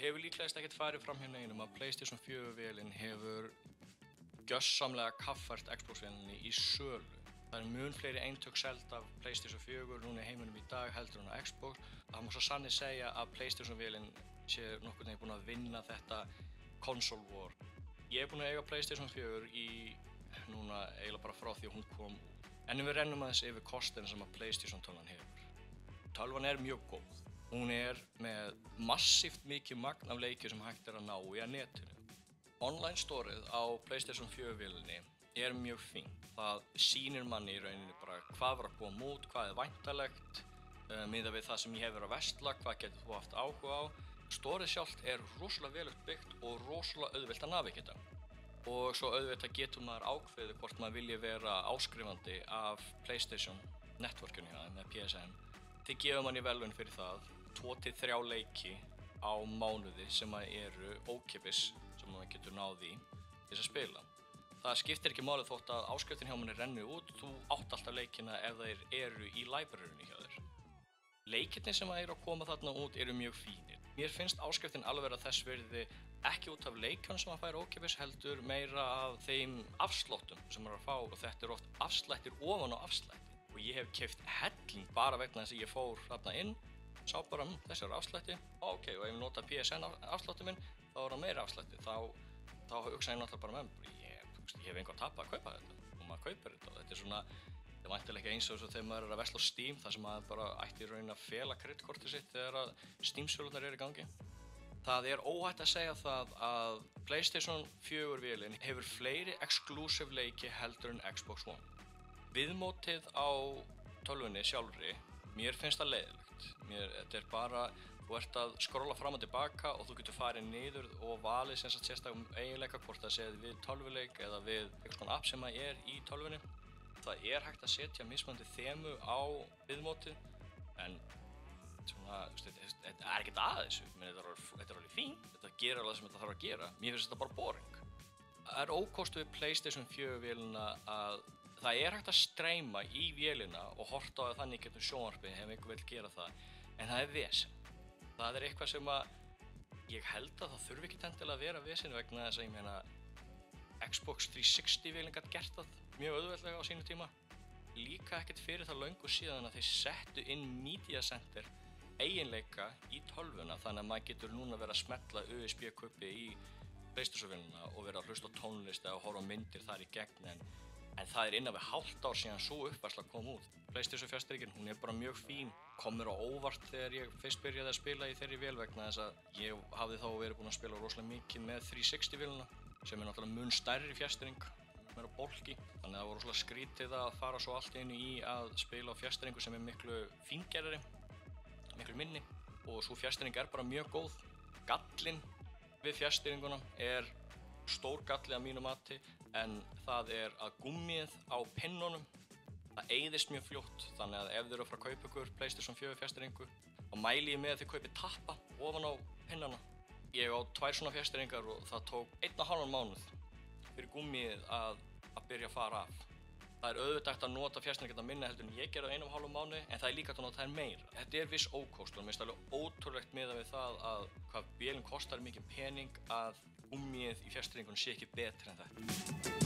hefur líklegast ekkert farið fram hjá neinum að PlayStation 4-vélin hefur gjörsamlega kaffært Xbox-vélinni í sölu. Það mun fleiri eintök seld af PlayStation 4 núna í heiminum í dag heldur en á Xbox. Það má svo sannir segja að PlayStation-vélin sé nokkurn veginn búin að vinna þetta console war. Ég búin að eiga PlayStation 4 í núna eiginlega bara frá því að hún kom út. En við rennum aðeins yfir kostina sem að PlayStation-tölvan hefur. Tölvan mjög góð. Hún með massíft mikið magn af leikjum sem hægt að ná í að netinu. Online storið á PlayStation 4-vélinni mjög fínt. Það sýnir manni í rauninni bara hvað var að koma út, hvað væntanlegt, miðað við það sem ég hef verið að versla, hvað getur þú haft áhuga á. Storið sjálft rosalega vel uppbyggt og rosalega auðvelt að navigata. Og svo auðvitað getur maður ákveðið hvort maður vilji vera áskrifandi af PlayStation networkinu með PSN. Þið gefur manni verðlaun fyrir það 2-3 leiki á mánuði sem eru ókeypis sem maður getur náð í þess að spila. Það skiptir ekki máli þótt að áskriftin hjá manni renni út, þú átt alltaf leikina ef þeir eru í libraryinu hjá þér. Leikirnir sem eru að koma þarna út eru mjög fínir. Mér finnst áskriftin alveg vera þess virði ekki út af leikunum sem maður fær ókeypis heldur meira af þeim afsláttum sem maður fá og þetta oft afslættir ofan á afslætti. Og ég hef keypt helling bara vegna þess að ég fór þarna inn, sá bara þessi afslætti, ok, og ef ég nota PSN afslætti minn, þá það meira afslætti, þá hugsa ég náttúrulega bara með mér, ég hef einhver tapað að kaupa þetta og maður kaupir þetta og þetta svona, þetta væntanlega ekki eins og þegar maður að versla á Steam þar sem maður bara ætti í rauninni að fela kreditkortið sitt þegar að Steam-sölurnar í gangi. Það óhætt að segja það að PlayStation 4-vélin hefur fleiri exclusive leiki heldur en Xbox One. Viðmótið á tölvunni sjálfri, mér finnst það leiðilegt. Þetta bara, þú ert að skrolla fram og tilbaka og þú getur farið niður og valið sérstaklega eiginleika hvort það sé við tölvuleik eða við einhvers konar app sem í tölvunni. Það hægt að setja mismunandi þemu á viðmótið, en svona, þetta ekkert að þessu. Þetta alveg fínt, þetta gerir alveg sem þetta þarf að gera. Mér finnst þetta bara boring. Það ókost við PlayStation 4-vélina að það hægt að streyma í vélina og horta á það þannig getur sjónvarpið ef einhver vill gera það, en það vesen. Það eitthvað sem ég held að það þurfi ekki endilega að vera vesen vegna þess að ég meina Xbox 360-vélin gat gert það mjög auðveldlega á sínu tíma. Líka ekkert fyrir það löngu síðan að þeir settu inn Media Center eiginleika í tölvuna þannig að maður getur núna verið að smetla USB-kuppi í PlayStation-vélina og vera að hlusta á tónlist eða horfa á myndir þar í gegn en það innan við hálft ár síðan svo uppfærsla kom út. PlayStation 4-styrkin, hún bara mjög fín, kom mér á óvart þegar ég fyrst byrjaði að spila í þeirri vél vegna þess að ég hafði þá verið búinn að spila rosalega mikið með 360-vélina sem náttúrulega mun stærri fjærstýring, meira bólki, þannig að það var rosalega skrítið að fara svo allt einu í að spila á fjærstýringu sem miklu fíngerðari, miklu minni og svo fjærstýring bara mjög góð. Gallinn við fjærstýringuna stór galli að mínu mati en það að gummið á pinnunum það eyðist mjög fljótt þannig að ef þið eru að fara að kaupa ykkur PlayStation 4 fjærstýringu þá mæli ég með að þið kaupið tappa ofan á pinnana. Ég á 2 svona fjærstýringar og það tók 1,5 mánuð fyrir gummið að byrja að fara af. Það auðvitað hægt að nota fjærstýringarna minna heldur en ég gerði á 1,5 mánuði en það líka hægt að nota þær meira. Þetta viss ókostur og mér finnst alveg ótrúlegt miðað við það að hvað vélin kostar mikið pening að gummið í fjærstýringunum sé ekki betri en þetta.